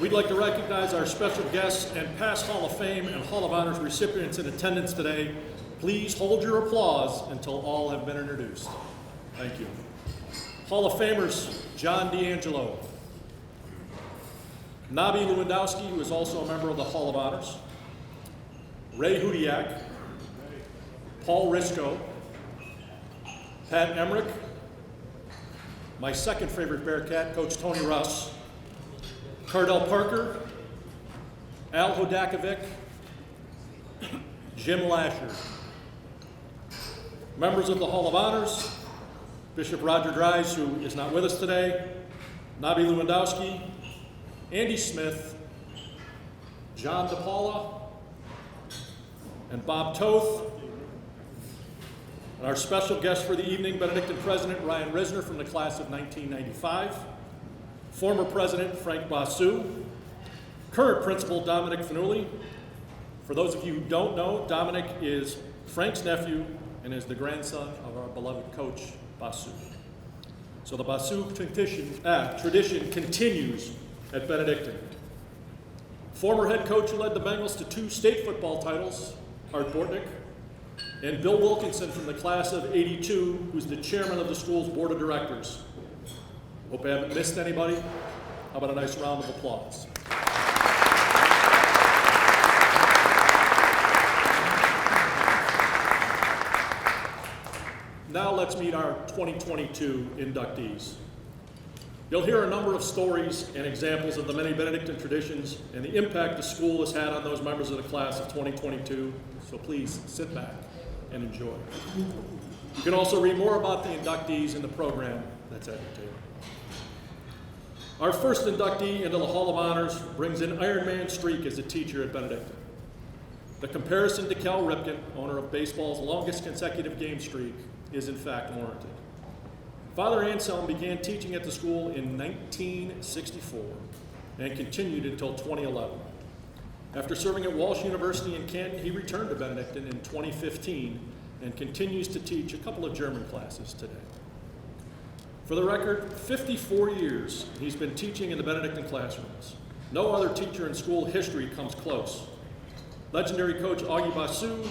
we'd like to recognize our special guests and past Hall of Fame and Hall of Honors recipients in attendance today. Please hold your applause until all have been introduced. Thank you. Hall of Famers, John D'Angelo, Nabi Lewandowski, who is also a member of the Hall of Honors, Ray Hudiak, Paul Risco, Pat Emmerich, my second favorite Bearcat, Coach Tony Russ, Cardell Parker, Al Hodakovic, Jim Lasher. Members of the Hall of Honors, Bishop Roger Dries, who is not with us today, Nabi Lewandowski, Andy Smith, John DePaula, and Bob Toth. And our special guest for the evening, Benedictine President Ryan Risner from the class of 1995, former President Frank Basu, current Principal Dominic Fanuli. For those of you who don't know, Dominic is Frank's nephew and is the grandson of our beloved Coach Basu. So the Basu tradition continues at Benedictine. Former head coach who led the Bengals to 2 state football titles, Art Bortnick, and Bill Wilkinson from the class of '82, who's the chairman of the school's board of directors. Hope I haven't missed anybody. How about a nice round of applause? Now let's meet our 2022 inductees. You'll hear a number of stories and examples of the many Benedictine traditions and the impact the school has had on those members of the class of 2022, so please sit back and enjoy. You can also read more about the inductees in the program that's at your table. Our first inductee into the Hall of Honors brings an Ironman streak as a teacher at Benedictine. The comparison to Cal Ripken, owner of baseball's longest consecutive game streak, is in fact warranted. Father Anselm began teaching at the school in 1964 and continued until 2011. After serving at Walsh University in Canton, he returned to Benedictine in 2015 and continues to teach a couple of German classes today. For the record, 54 years he's been teaching in the Benedictine classrooms. No other teacher in school history comes close. Legendary coach Augie Basu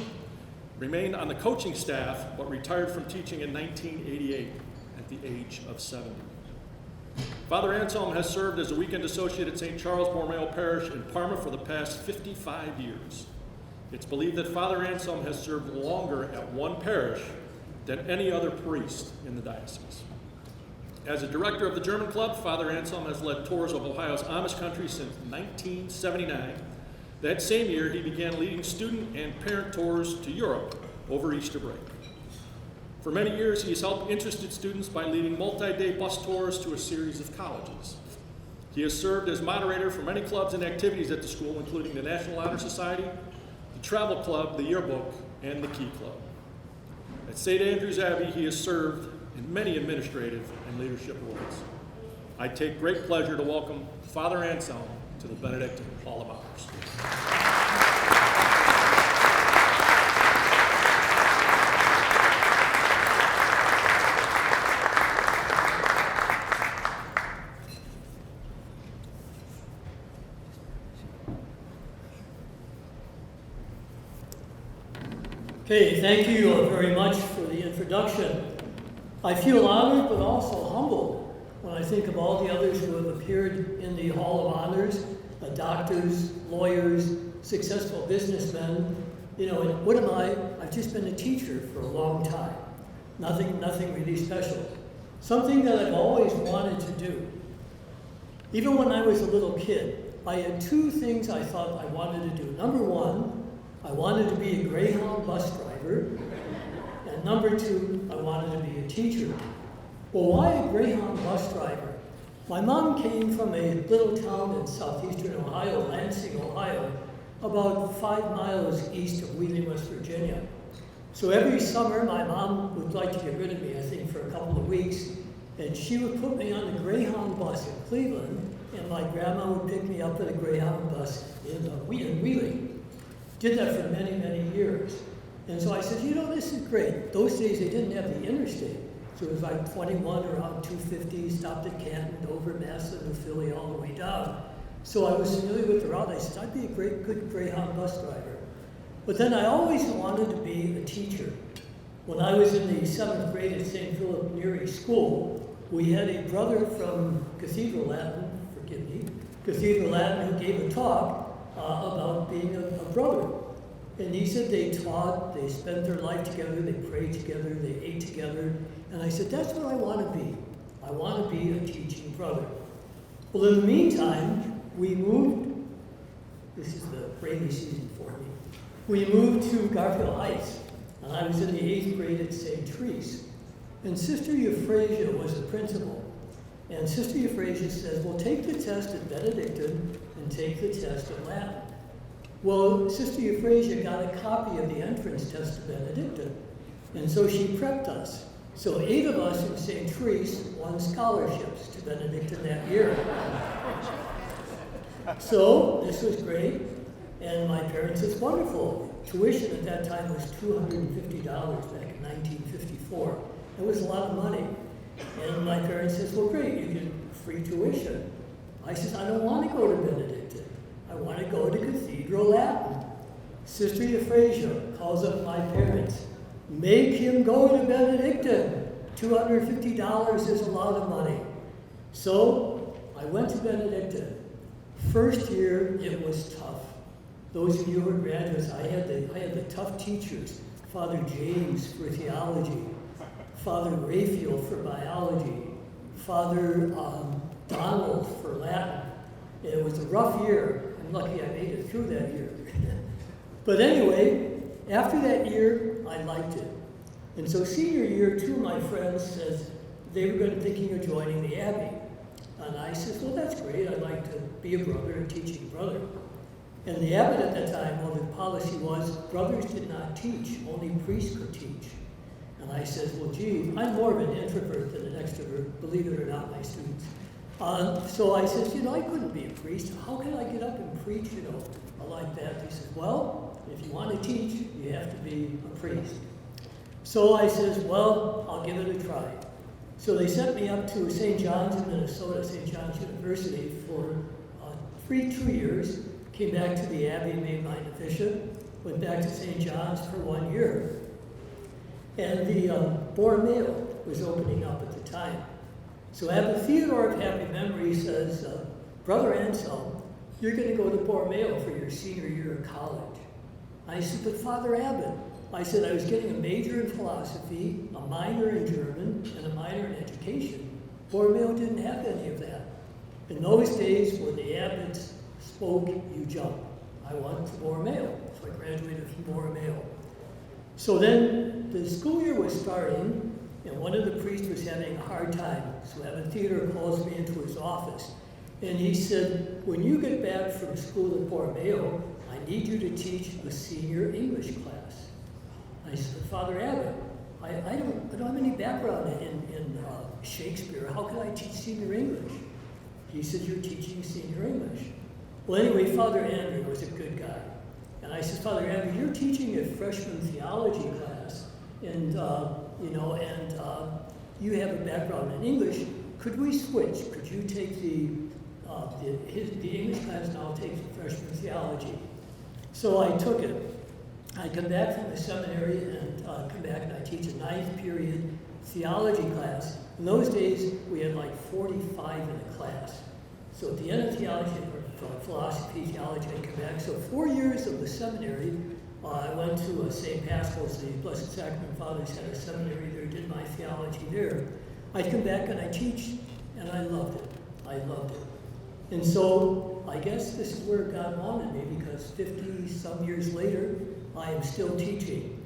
remained on the coaching staff but retired from teaching in 1988 at the age of 70. Father Anselm has served as a weekend associate at St. Charles Borromeo Parish in Parma for the past 55 years. It's believed that Father Anselm has served longer at one parish than any other priest in the diocese. As a director of the German Club, Father Anselm has led tours of Ohio's Amish country since 1979. That same year, he began leading student and parent tours to Europe over Easter break. For many years, he has helped interested students by leading multi-day bus tours to a series of colleges. He has served as moderator for many clubs and activities at the school, including the National Honor Society, the Travel Club, the Yearbook, and the Key Club. At St. Andrew's Abbey, he has served in many administrative and leadership roles. I take great pleasure to welcome Father Anselm to the Benedictine Hall of Honors. Okay, thank you very much for the introduction. I feel honored but also humbled when I think of all the others who have appeared in the Hall of Honors, doctors, lawyers, successful businessmen. You know, and what am I? I've just been a teacher for a long time. Nothing really special. Something that I've always wanted to do. Even when I was a little kid, I had 2 things I thought I wanted to do. Number 1, I wanted to be a Greyhound bus driver, and number 2, I wanted to be a teacher. Well, why a Greyhound bus driver? My mom came from a little town in southeastern Ohio, Lansing, Ohio, about 5 miles east of Wheeling, West Virginia. So every summer, my mom would like to get rid of me, I think, for a couple of weeks, and she would put me on the Greyhound bus in Cleveland, and my grandma would pick me up at a Greyhound bus in Wheeling. Did that for many, many years. And so I said, you know, this is great. Those days they didn't have the interstate. So it was like 21 around 250, stopped at Canton, Dover, Massillon, Philly, all the way down. So I was familiar with the route. I said, I'd be a good Greyhound bus driver. But then I always wanted to be a teacher. When I was in the 7th grade at St. Philip Neri School, we had a brother from Cathedral Latin, forgive me, Cathedral Latin, who gave a talk about being a brother. And he said they taught, they spent their life together, they prayed together, they ate together. And I said, that's what I want to be. I want to be a teaching brother. Well, in the meantime, we moved, this is the rainy season for me, we moved to Garfield Heights, and I was in the 8th grade at St. Therese. And Sister Euphrasia was the principal. And Sister Euphrasia says, well, take the test at Benedictine and take the test at Latin. Well, Sister Euphrasia got a copy of the entrance test to Benedictine, and so she prepped us. So 8 of us in St. Therese won scholarships to Benedictine that year. So this was great, and my parents said, it's wonderful. Tuition at that time was $250 back in 1954. It was a lot of money. And my parents said, well, great, you get free tuition. I said, I don't want to go to Benedictine. I want to go to Cathedral Latin. Sister Euphrasia calls up my parents. Make him go to Benedictine. $250 is a lot of money. So I went to Benedictine. First year, it was tough. Those of you who are graduates, I had the tough teachers. Father James for theology, Father Raphael for biology, Father Donald for Latin. It was a rough year. I'm lucky I made it through that year. But anyway, after that year, I liked it. And so senior year, 2 of my friends says they were thinking of joining the Abbey. And I said, well, that's great. I'd like to be a brother, a teaching brother. And the abbot at that time, well, the policy was brothers did not teach, only priests could teach. And I said, well, gee, I'm more of an introvert than an extrovert, believe it or not, my students. So I said, I couldn't be a priest. How can I get up and preach, like that? He said, well, if you want to teach, you have to be a priest. So I says, well, I'll give it a try. So they sent me up to St. John's in Minnesota, St. John's University for 2 years. Came back to the Abbey, made my novitiate, went back to St. John's for 1 year. And the Borromeo was opening up at the time. So Abbot Theodore of Happy Memory says, Brother Anselm, you're going to go to Borromeo for your senior year of college. I said, but Father Abbot, I said I was getting a major in philosophy, a minor in German, and a minor in education. Borromeo didn't have any of that. In those days, when the abbots spoke, you jump. I went to Borromeo, so I graduated from Borromeo. So then the school year was starting, and one of the priests was having a hard time. So Abbot Theodore calls me into his office, and he said, when you get back from school at Borromeo, I need you to teach a senior English class. I said, Father Abbot, I don't have any background in Shakespeare. How can I teach senior English? He said, you're teaching senior English. Well, anyway, Father Andrew was a good guy. And I said, Father Andrew, you're teaching a freshman theology class, and you have a background in English. Could we switch? Could you take the English class, and I'll take the freshman theology? So I took it. I come back from the seminary and come back and I teach a 9th period theology class. In those days, we had like 45 in a class. So at the end of theology, or philosophy, theology, I come back. So 4 years of the seminary, I went to St. Pascal's, the Blessed Sacrament Fathers had a seminary there, did my theology there. I come back and I teach, and I loved it. I loved it. And so I guess this is where God wanted me, because 50-some years later, I am still teaching.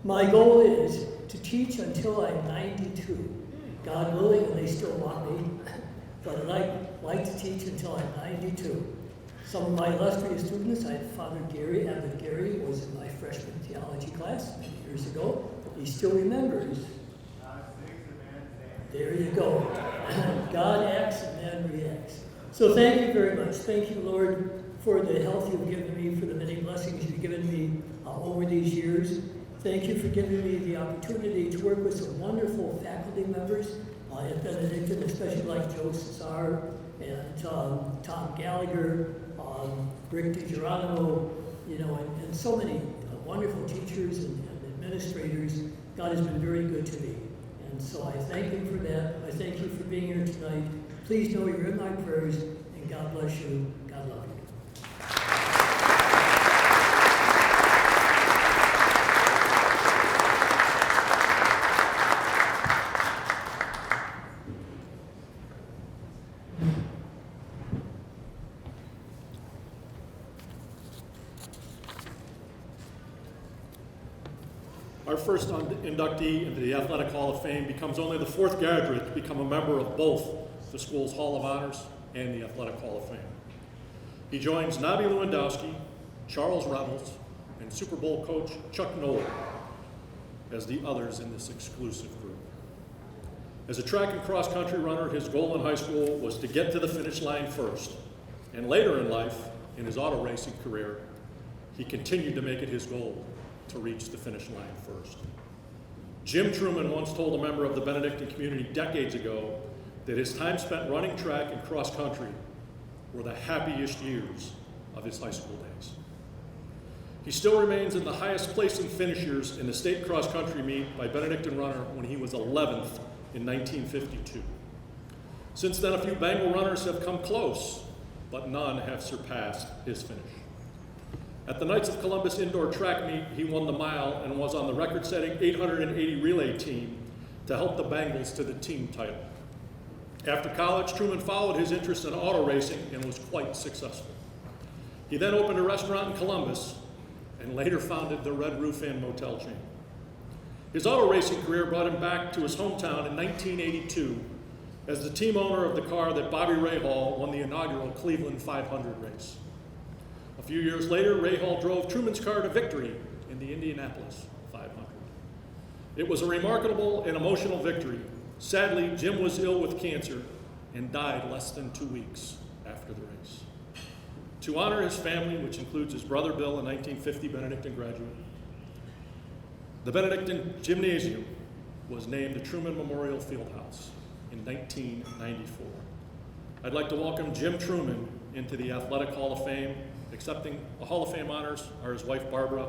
My goal is to teach until I'm 92. God willing, and they still want me, but I'd like to teach until I'm 92. Some of my illustrious students, I had Father Gary, Abbot Gary, was in my freshman theology class many years ago. He still remembers. There you go. God acts and man reacts. So thank you very much. Thank you, Lord, for the health you've given me, for the many blessings you've given me over these years. Thank you for giving me the opportunity to work with some wonderful faculty members at Benedictine, especially like Joe Cesar, and Tom Gallagher, Rick DiGeronimo, and so many wonderful teachers and administrators. God has been very good to me. And so I thank him for that. I thank you for being here tonight. Please know you're in my prayers, and God bless you. God love you. Our first inductee into the Athletic Hall of Fame becomes only the fourth graduate to become a member of both the school's Hall of Honors and the Athletic Hall of Fame. He joins Nabi Lewandowski, Charles Reynolds, and Super Bowl coach Chuck Noll as the others in this exclusive group. As a track and cross country runner, his goal in high school was to get to the finish line first. And later in life, in his auto racing career, he continued to make it his goal to reach the finish line first. Jim Truman once told a member of the Benedictine community decades ago that his time spent running track and cross country were the happiest years of his high school days. He still remains in the highest placing finishers in the state cross country meet by Benedictine runner when he was 11th in 1952. Since then, a few Bengal runners have come close, but none have surpassed his finish. At the Knights of Columbus indoor track meet, he won the mile and was on the record-setting 880 relay team to help the Bengals to the team title. After college, Truman followed his interest in auto racing and was quite successful. He then opened a restaurant in Columbus and later founded the Red Roof Inn motel chain. His auto racing career brought him back to his hometown in 1982 as the team owner of the car that Bobby Rahal won the inaugural Cleveland 500 race. A few years later, Rahal drove Truman's car to victory in the Indianapolis 500. It was a remarkable and emotional victory. Sadly, Jim was ill with cancer and died less than 2 weeks after the race. To honor his family, which includes his brother Bill, a 1950 Benedictine graduate, the Benedictine Gymnasium was named the Truman Memorial Fieldhouse in 1994. I'd like to welcome Jim Truman into the Athletic Hall of Fame. Accepting the Hall of Fame honors are his wife Barbara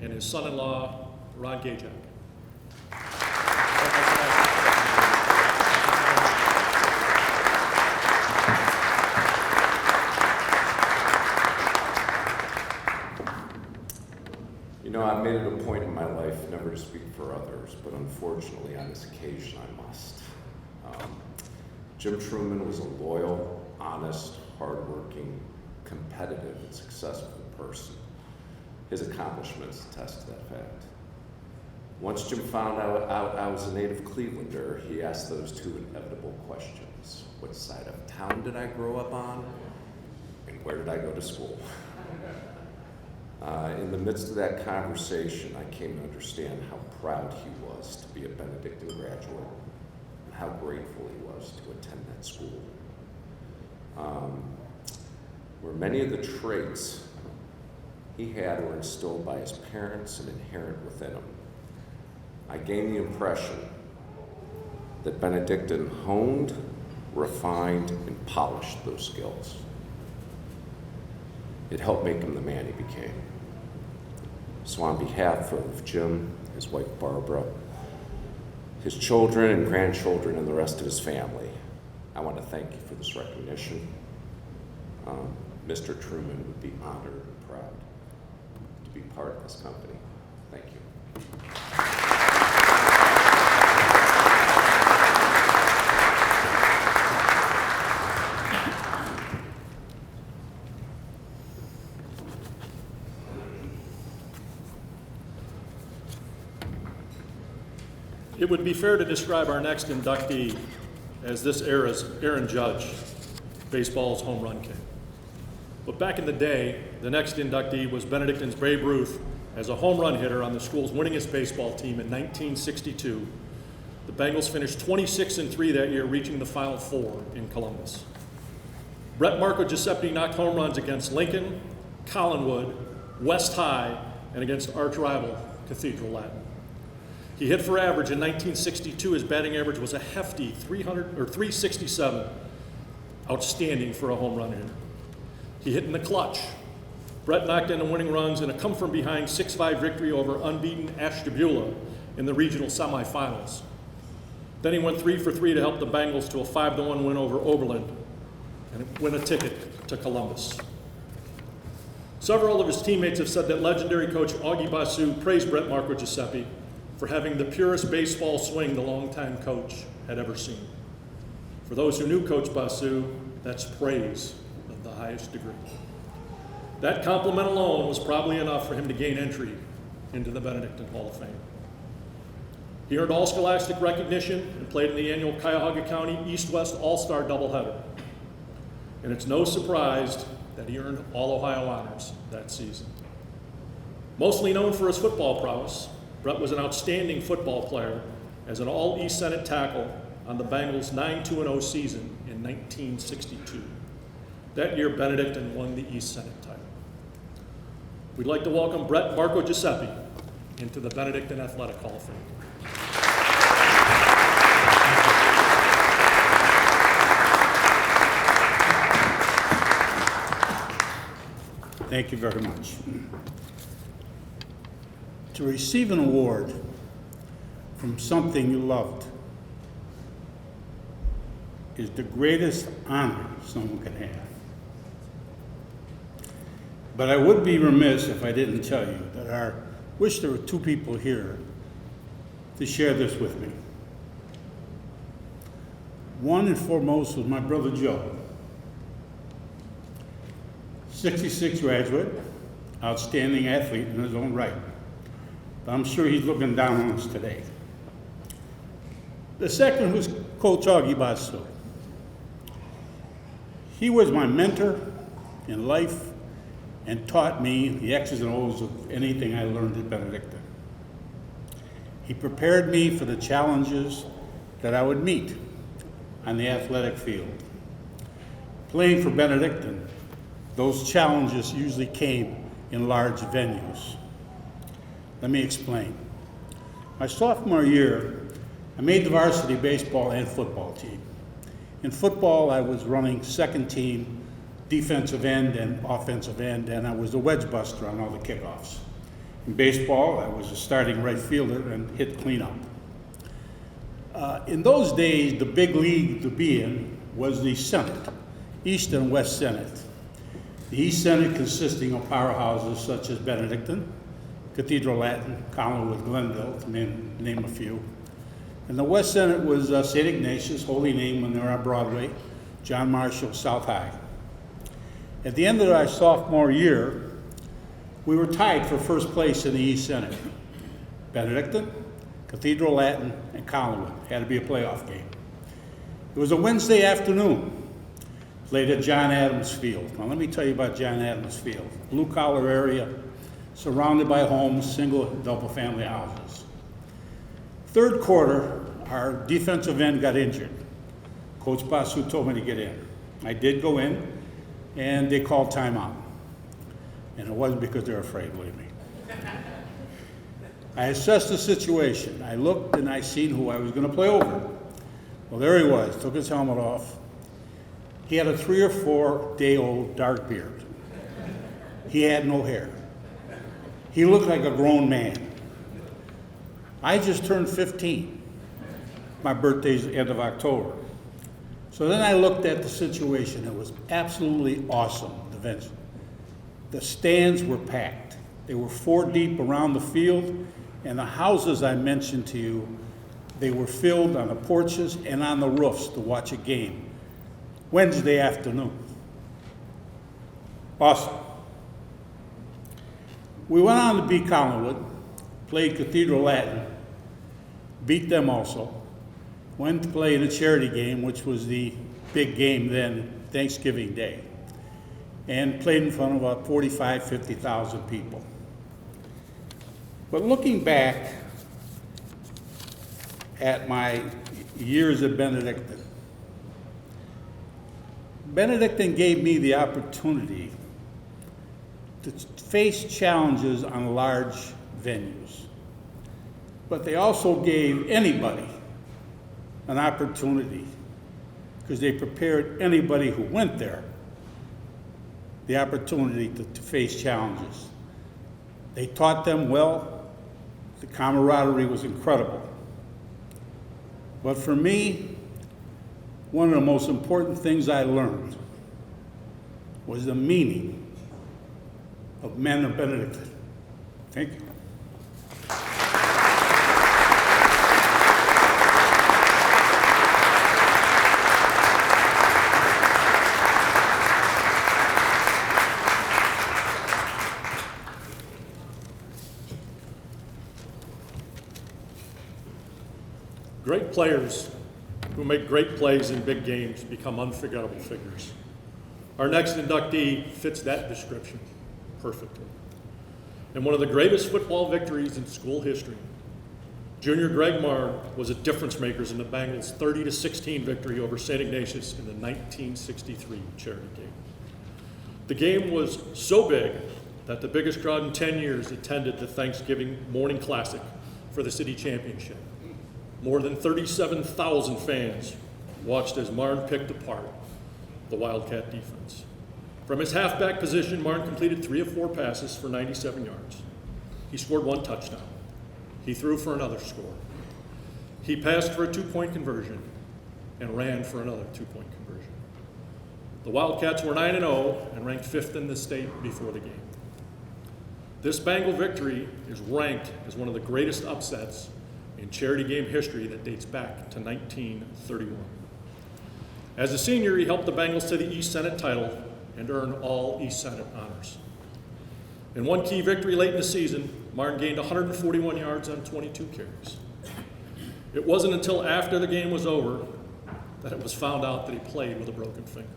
and his son-in-law Ron Gajak. I've made it a point in my life never to speak for others, but unfortunately on this occasion I must. Jim Truman was a loyal, honest, hardworking, competitive, and successful person. His accomplishments attest to that fact. Once Jim found out I was a native Clevelander, he asked those two inevitable questions. What side of town did I grow up on? And where did I go to school? In the midst of that conversation, I came to understand how proud he was to be a Benedictine graduate and how grateful he was to attend that school. Where many of the traits he had were instilled by his parents and inherent within him, I gained the impression that Benedictine honed, refined, and polished those skills. It helped make him the man he became. So on behalf of Jim, his wife Barbara, his children and grandchildren, and the rest of his family, I want to thank you for this recognition. Mr. Truman would be honored and proud to be part of this company. Thank you. It would be fair to describe our next inductee as this era's Aaron Judge, baseball's home run king. But back in the day, the next inductee was Benedictine's Babe Ruth as a home run hitter on the school's winningest baseball team in 1962. The Bengals finished 26-3 that year, reaching the Final Four in Columbus. Brett Marco Giuseppe knocked home runs against Lincoln, Collinwood, West High, and against arch rival Cathedral Latin. He hit for average in 1962. His batting average was a hefty 367. outstanding for a home run hitter. He hit in the clutch. Brett knocked in the winning runs in a come-from-behind 6-5 victory over unbeaten Ashtabula in the regional semifinals. Then he went 3 for 3 to help the Bengals to a 5-1 win over Oberlin and win a ticket to Columbus. Several of his teammates have said that legendary coach Augie Basu praised Brett Marco Giuseppe for having the purest baseball swing the longtime coach had ever seen. For those who knew Coach Basu, that's praise of the highest degree. That compliment alone was probably enough for him to gain entry into the Benedictine Hall of Fame. He earned all scholastic recognition and played in the annual Cuyahoga County East-West All-Star doubleheader. And it's no surprise that he earned All-Ohio honors that season. Mostly known for his football prowess, Brett was an outstanding football player as an All-East Senate tackle on the Bengals' 9-2-0 season in 1962. That year, Benedictine won the East Senate title. We'd like to welcome Brett Marco Giuseppe into the Benedictine Athletic Hall of Fame. Thank you very much. To receive an award from something you loved is the greatest honor someone can have. But I would be remiss if I didn't tell you that I wish there were two people here to share this with me. One and foremost was my brother Joe. 66 graduate, outstanding athlete in his own right. But I'm sure he's looking down on us today. The second was Coach Augie Basu. He was my mentor in life and taught me the X's and O's of anything I learned at Benedictine. He prepared me for the challenges that I would meet on the athletic field. Playing for Benedictine, those challenges usually came in large venues. Let me explain. My sophomore year, I made the varsity baseball and football team. In football, I was running second team, defensive end and offensive end, and I was the wedge buster on all the kickoffs. In baseball, I was a starting right fielder and hit cleanup. In those days, the big league to be in was the Senate, East and West Senate. The East Senate consisting of powerhouses such as Benedictine, Cathedral Latin, Collinwood, Glenville, to name a few. And the West Senate was St. Ignatius, Holy Name when they were on Broadway, John Marshall, South High. At the end of our sophomore year, we were tied for first place in the East Senate. Benedictine, Cathedral Latin, and Collinwood. Had to be a playoff game. It was a Wednesday afternoon. Played at John Adams Field. Now let me tell you about John Adams Field. Blue collar area, surrounded by homes, single, double family houses. Third quarter, our defensive end got injured. Coach Basu told me to get in. I did go in, and they called timeout. And it wasn't because they were afraid, believe me. I assessed the situation. I looked and I seen who I was going to play over. Well, there he was, took his helmet off. He had a 3 or 4 day old dark beard. He had no hair. He looked like a grown man. I just turned 15. My birthday's the end of October. So then I looked at the situation. It was absolutely awesome, the event. The stands were packed. They were 4 deep around the field, and the houses I mentioned to you, they were filled on the porches and on the roofs to watch a game. Wednesday afternoon. Awesome. We went on to beat Collinwood, played Cathedral Latin, beat them also, went to play in a charity game, which was the big game then, Thanksgiving Day, and played in front of about 45, 50,000 people. But looking back at my years at Benedictine, Benedictine gave me the opportunity to face challenges on large venues. But they also gave anybody an opportunity because they prepared anybody who went there the opportunity to face challenges. They taught them well. The camaraderie was incredible. But for me, one of the most important things I learned was the meaning of Men of Benedictine. Thank you. Great players who make great plays in big games become unforgettable figures. Our next inductee fits that description perfectly. In one of the greatest football victories in school history, junior Greg Marn was a difference maker in the Bengals' 30-16 victory over St. Ignatius in the 1963 charity game. The game was so big that the biggest crowd in 10 years attended the Thanksgiving morning classic for the city championship. More than 37,000 fans watched as Marn picked apart the Wildcat defense. From his halfback position, Marn completed 3 of 4 passes for 97 yards. He scored 1 touchdown. He threw for another score. He passed for a 2-point conversion and ran for another 2-point conversion. The Wildcats were 9-0 and ranked 5th in the state before the game. This Bengal victory is ranked as one of the greatest upsets in charity game history that dates back to 1931. As a senior, he helped the Bengals to the East Senate title and earned all East Senate honors. In one key victory late in the season, Martin gained 141 yards on 22 carries. It wasn't until after the game was over that it was found out that he played with a broken finger.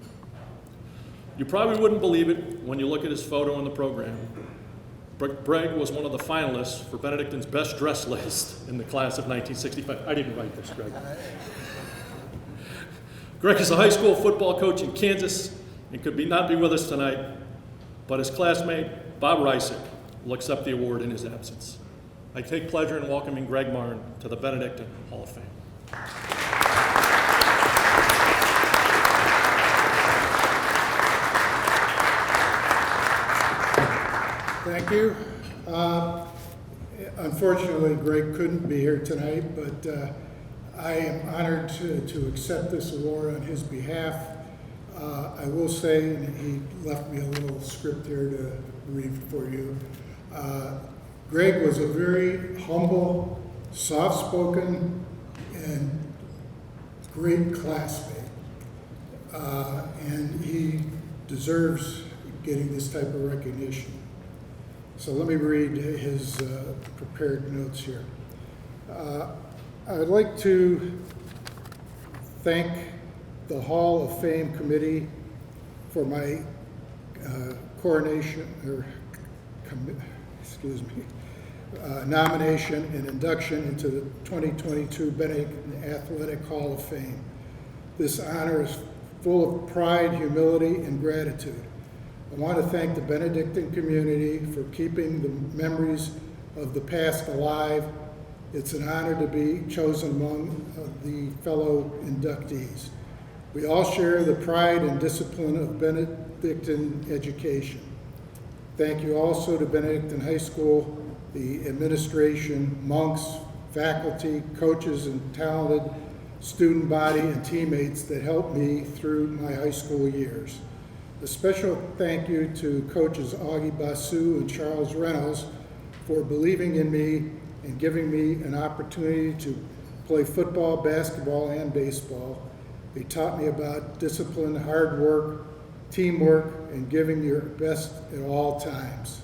You probably wouldn't believe it when you look at his photo in the program. Greg was one of the finalists for Benedictine's best dress list in the class of 1965. I didn't write this, Greg. Greg is a high school football coach in Kansas and could not be with us tonight, but his classmate, Bob Reisick, will accept the award in his absence. I take pleasure in welcoming Greg Marn to the Benedictine Hall of Fame. Thank you. Unfortunately, Greg couldn't be here tonight, but I am honored to accept this award on his behalf. I will say, and he left me a little script here to read for you. Greg was a very humble, soft-spoken, and great classmate. And he deserves getting this type of recognition. So let me read his prepared notes here. I would like to thank the Hall of Fame committee for my nomination and induction into the 2022 Benedictine Athletic Hall of Fame. This honor is full of pride, humility, and gratitude. I want to thank the Benedictine community for keeping the memories of the past alive. It's an honor to be chosen among the fellow inductees. We all share the pride and discipline of Benedictine education. Thank you also to Benedictine High School, the administration, monks, faculty, coaches, and talented student body and teammates that helped me through my high school years. A special thank you to coaches Augie Basu and Charles Reynolds for believing in me and giving me an opportunity to play football, basketball, and baseball. They taught me about discipline, hard work, teamwork, and giving your best at all times.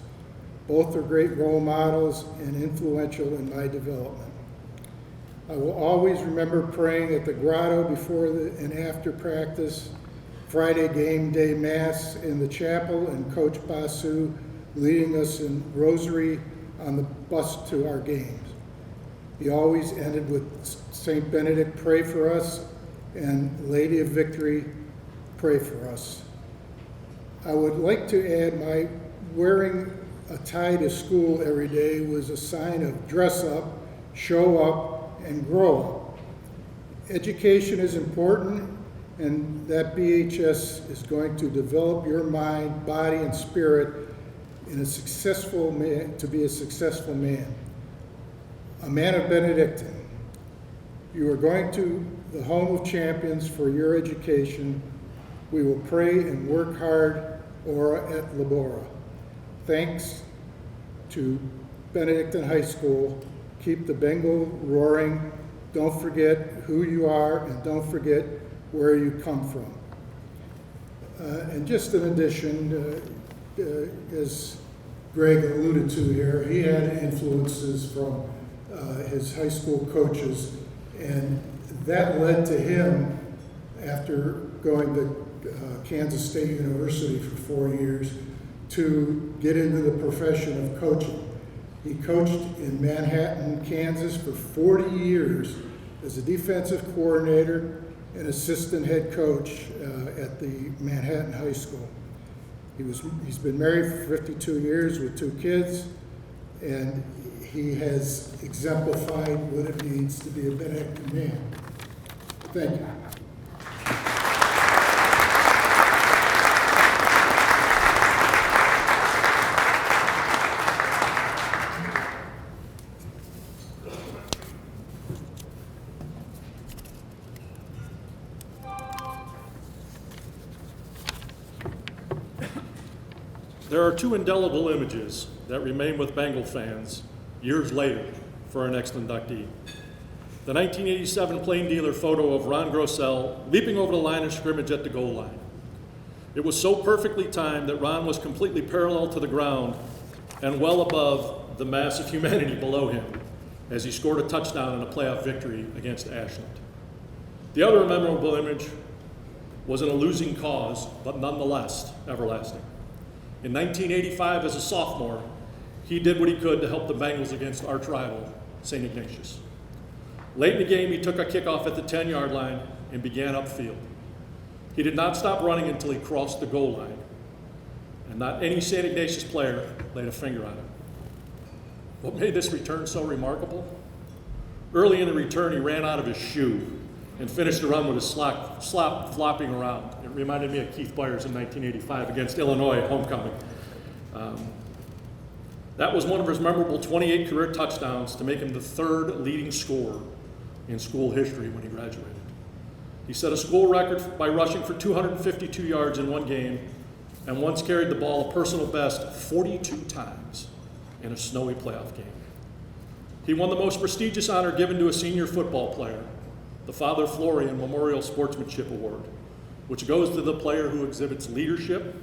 Both are great role models and influential in my development. I will always remember praying at the grotto before and after practice, Friday game day mass in the chapel, and Coach Basu leading us in rosary on the bus to our games. He always ended with St. Benedict, pray for us, and Lady of Victory, pray for us. I would like to add my wearing a tie to school every day was a sign of dress up, show up, and grow up. Education is important, and that BHS is going to develop your mind, body, and spirit in a successful man, to be a successful man. A man of Benedictine. You are going to the home of champions for your education. We will pray and work hard, ora et labora. Thanks to Benedictine High School. Keep the Bengal roaring. Don't forget who you are, and don't forget where you come from. And just in addition, as Greg alluded to here, he had influences from his high school coaches, and that led to him, after going to Kansas State University for 4 years, to get into the profession of coaching. He coached in Manhattan, Kansas for 40 years as a defensive coordinator and assistant head coach at the Manhattan High School. He's been married for 52 years with 2 kids, and he has exemplified what it means to be a Benedictine man. Thank you. There are 2 indelible images that remain with Bengal fans years later for our next inductee. The 1987 plain dealer photo of Ron Grossell leaping over the line of scrimmage at the goal line. It was so perfectly timed that Ron was completely parallel to the ground and well above the mass of humanity below him as he scored a touchdown in a playoff victory against Ashland. The other memorable image was in a losing cause, but nonetheless everlasting. In 1985, as a sophomore, he did what he could to help the Bengals against arch rival, St. Ignatius. Late in the game, he took a kickoff at the 10-yard line and began upfield. He did not stop running until he crossed the goal line, and not any St. Ignatius player laid a finger on him. What made this return so remarkable? Early in the return, he ran out of his shoe and finished the run with his slop flopping around. It reminded me of Keith Byers in 1985 against Illinois at homecoming. That was one of his memorable 28 career touchdowns to make him the 3rd leading scorer in school history when he graduated. He set a school record by rushing for 252 yards in one game, and once carried the ball a personal best 42 times in a snowy playoff game. He won the most prestigious honor given to a senior football player, the Father Florian Memorial Sportsmanship Award, which goes to the player who exhibits leadership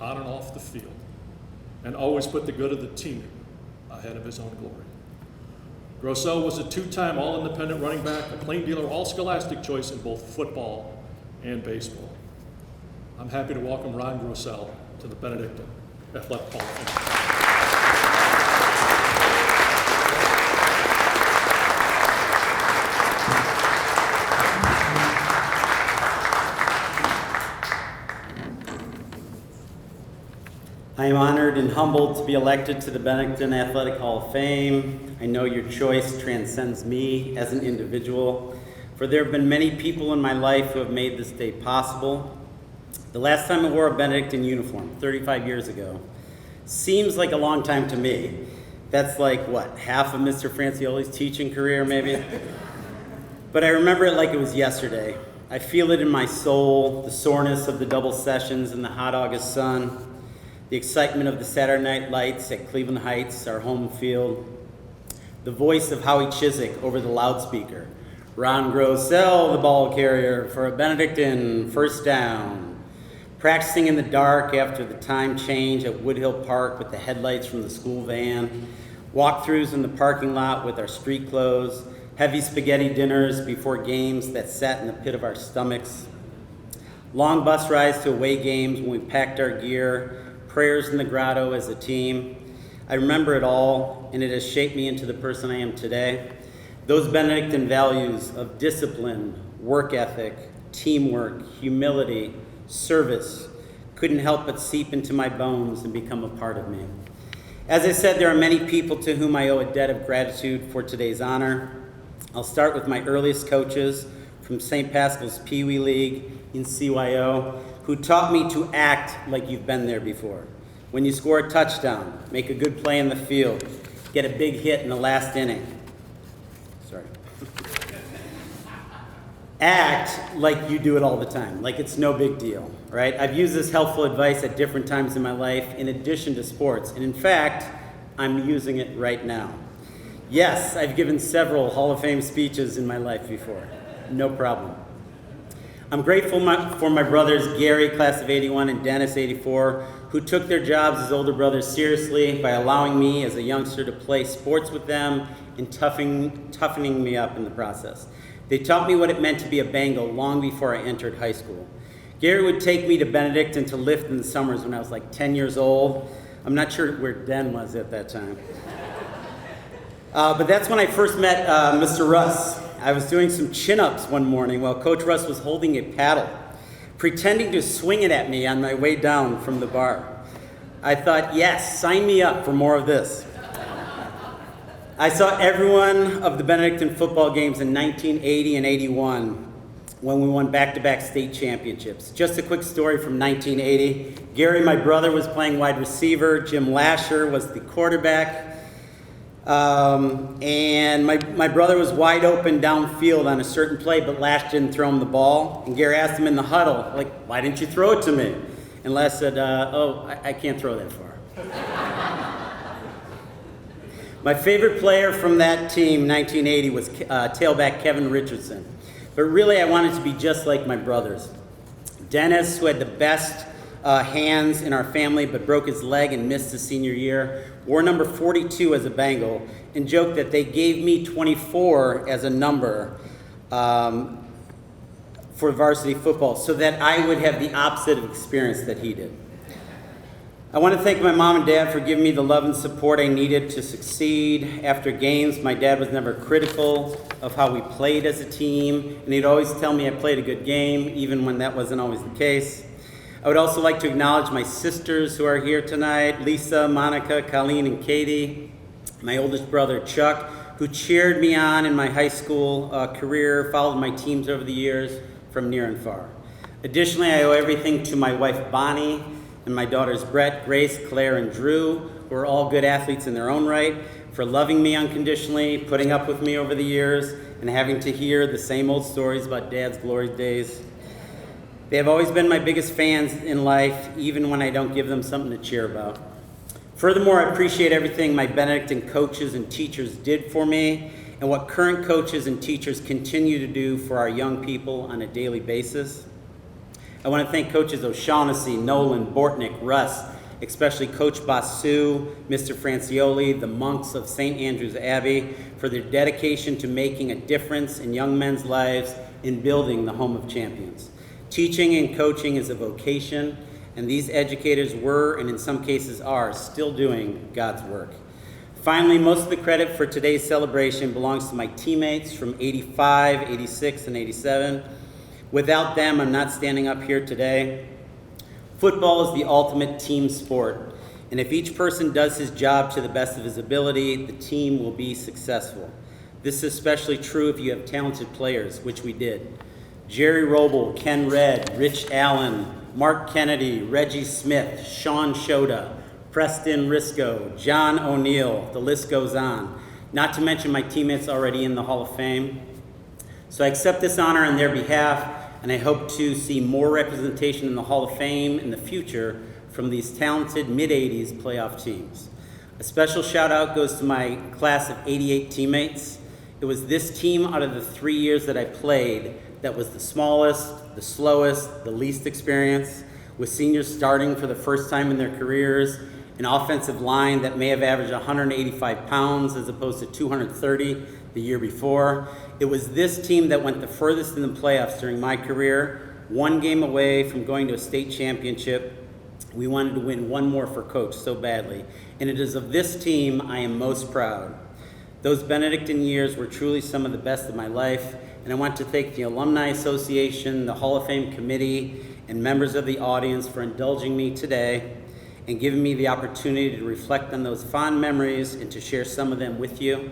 on and off the field and always put the good of the team ahead of his own glory. Grossell was a 2-time All-Independent running back, a plain dealer All-Scholastic choice in both football and baseball. I'm happy to welcome Ron Grossell to the Benedictine Athletic Hall of Fame. I am honored and humbled to be elected to the Benedictine Athletic Hall of Fame. I know your choice transcends me as an individual, for there have been many people in my life who have made this day possible. The last time I wore a Benedictine uniform, 35 years ago, seems like a long time to me. That's like, what, half of Mr. Francioli's teaching career, maybe? But I remember it like it was yesterday. I feel it in my soul, the soreness of the double sessions in the hot August sun, the excitement of the Saturday night lights at Cleveland Heights, our home field, the voice of Howie Chiswick over the loudspeaker. Ron Grossell, the ball carrier for a Benedictine first down. Practicing in the dark after the time change at Woodhill Park with the headlights from the school van. Walkthroughs in the parking lot with our street clothes. Heavy spaghetti dinners before games that sat in the pit of our stomachs. Long bus rides to away games when we packed our gear. Prayers in the grotto as a team. I remember it all, and it has shaped me into the person I am today. Those Benedictine values of discipline, work ethic, teamwork, humility, service couldn't help but seep into my bones and become a part of me. As I said, there are many people to whom I owe a debt of gratitude for today's honor. I'll start with my earliest coaches from St. Pascal's Pee Wee League in CYO, who taught me to act like you've been there before. When you score a touchdown, make a good play in the field, get a big hit in the last inning. Sorry. Act like you do it all the time, like it's no big deal, right? I've used this helpful advice at different times in my life in addition to sports, and in fact, I'm using it right now. Yes, I've given several Hall of Fame speeches in my life before, no problem. I'm grateful for my brothers Gary, class of 81, and Dennis, 84, who took their jobs as older brothers seriously by allowing me as a youngster to play sports with them and toughening me up in the process. They taught me what it meant to be a Bengal long before I entered high school. Gary would take me to Benedictine to lift in the summers when I was like 10 years old. I'm not sure where Den was at that time. But that's when I first met Mr. Russ. I was doing some chin-ups one morning while Coach Russ was holding a paddle, pretending to swing it at me on my way down from the bar. I thought, yes, sign me up for more of this. I saw every one of the Benedictine football games in 1980 and 81 when we won back-to-back state championships. Just a quick story from 1980. Gary, my brother, was playing wide receiver. Jim Lasher was the quarterback. And my brother was wide open downfield on a certain play, but Lash didn't throw him the ball. And Gary asked him in the huddle, like, why didn't you throw it to me? And Lash said, I can't throw that far. My favorite player from that team, 1980, was tailback Kevin Richardson. But really, I wanted to be just like my brothers. Dennis, who had the best hands in our family, but broke his leg and missed his senior year, wore number 42 as a Bengal, and joked that they gave me 24 as a number for varsity football so that I would have the opposite of experience that he did. I want to thank my mom and dad for giving me the love and support I needed to succeed. After games, my dad was never critical of how we played as a team, and he'd always tell me I played a good game, even when that wasn't always the case. I would also like to acknowledge my sisters who are here tonight, Lisa, Monica, Colleen, and Katie, my oldest brother, Chuck, who cheered me on in my high school career, followed my teams over the years from near and far. Additionally, I owe everything to my wife, Bonnie, and my daughters, Brett, Grace, Claire, and Drew, who are all good athletes in their own right, for loving me unconditionally, putting up with me over the years, and having to hear the same old stories about Dad's glory days. They have always been my biggest fans in life, even when I don't give them something to cheer about. Furthermore, I appreciate everything my Benedictine coaches and teachers did for me, and what current coaches and teachers continue to do for our young people on a daily basis. I want to thank Coaches O'Shaughnessy, Nolan, Bortnick, Russ, especially Coach Basu, Mr. Francioli, the monks of St. Andrew's Abbey, for their dedication to making a difference in young men's lives in building the home of champions. Teaching and coaching is a vocation, and these educators were, and in some cases are, still doing God's work. Finally, most of the credit for today's celebration belongs to my teammates from 85, 86, and 87. Without them, I'm not standing up here today. Football is the ultimate team sport, and if each person does his job to the best of his ability, the team will be successful. This is especially true if you have talented players, which we did. Jerry Roble, Ken Redd, Rich Allen, Mark Kennedy, Reggie Smith, Sean Shota, Preston Risco, John O'Neill, the list goes on. Not to mention my teammates already in the Hall of Fame. So I accept this honor on their behalf, and I hope to see more representation in the Hall of Fame in the future from these talented mid-80s playoff teams. A special shout out goes to my class of 88 teammates. It was this team out of the 3 years that I played that was the smallest, the slowest, the least experienced, with seniors starting for the first time in their careers, an offensive line that may have averaged 185 pounds as opposed to 230 the year before. It was this team that went the furthest in the playoffs during my career, one game away from going to a state championship. We wanted to win one more for Coach so badly, and it is of this team I am most proud. Those Benedictine years were truly some of the best of my life, and I want to thank the Alumni Association, the Hall of Fame Committee, and members of the audience for indulging me today and giving me the opportunity to reflect on those fond memories and to share some of them with you.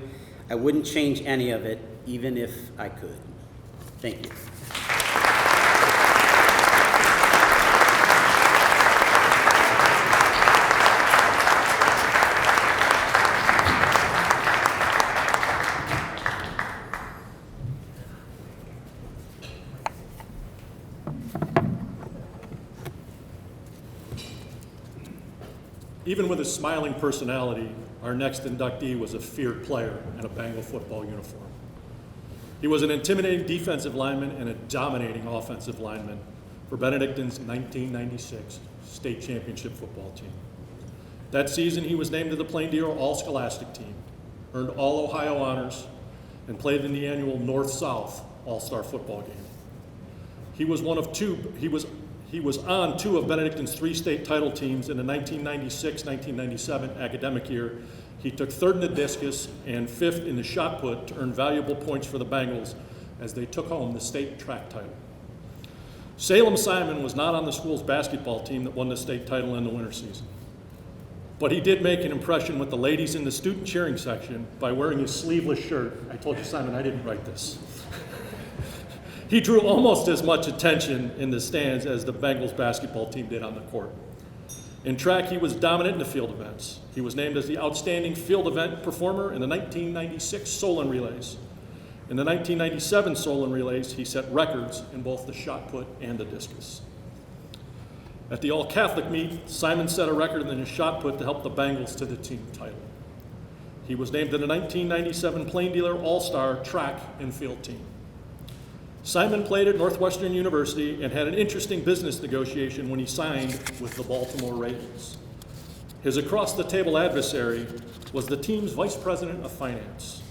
I wouldn't change any of it, even if I could. Thank you. Even with his smiling personality, our next inductee was a feared player in a Bengal football uniform. He was an intimidating defensive lineman and a dominating offensive lineman for Benedictine's 1996 state championship football team. That season, he was named to the Plain Deer All-Scholastic team, earned all Ohio honors, and played in the annual North-South All-Star football game. He was on two of Benedictine's 3 state title teams in the 1996-1997 academic year. He took 3rd in the discus and 5th in the shot put to earn valuable points for the Bengals as they took home the state track title. Salem Simon was not on the school's basketball team that won the state title in the winter season, but he did make an impression with the ladies in the student cheering section by wearing his sleeveless shirt. I told you, Simon, I didn't write this. He drew almost as much attention in the stands as the Bengals basketball team did on the court. In track, he was dominant in the field events. He was named as the outstanding field event performer in the 1996 Solon Relays. In the 1997 Solon Relays, he set records in both the shot put and the discus. At the all-Catholic meet, Simon set a record in the shot put to help the Bengals to the team title. He was named to the 1997 Plain Dealer All-Star track and field team. Simon played at Northwestern University and had an interesting business negotiation when he signed with the Baltimore Ravens. His across-the-table adversary was the team's vice president of finance,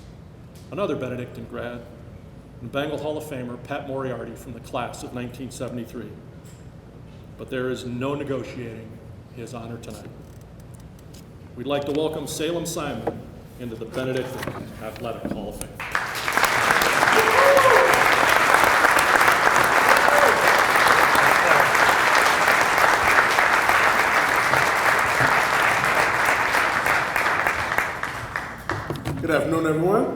another Benedictine grad, and Bengal Hall of Famer Pat Moriarty from the class of 1973. But there is no negotiating his honor tonight. We'd like to welcome Salem Simon into the Benedictine Athletic Hall of Fame. Good afternoon, everyone.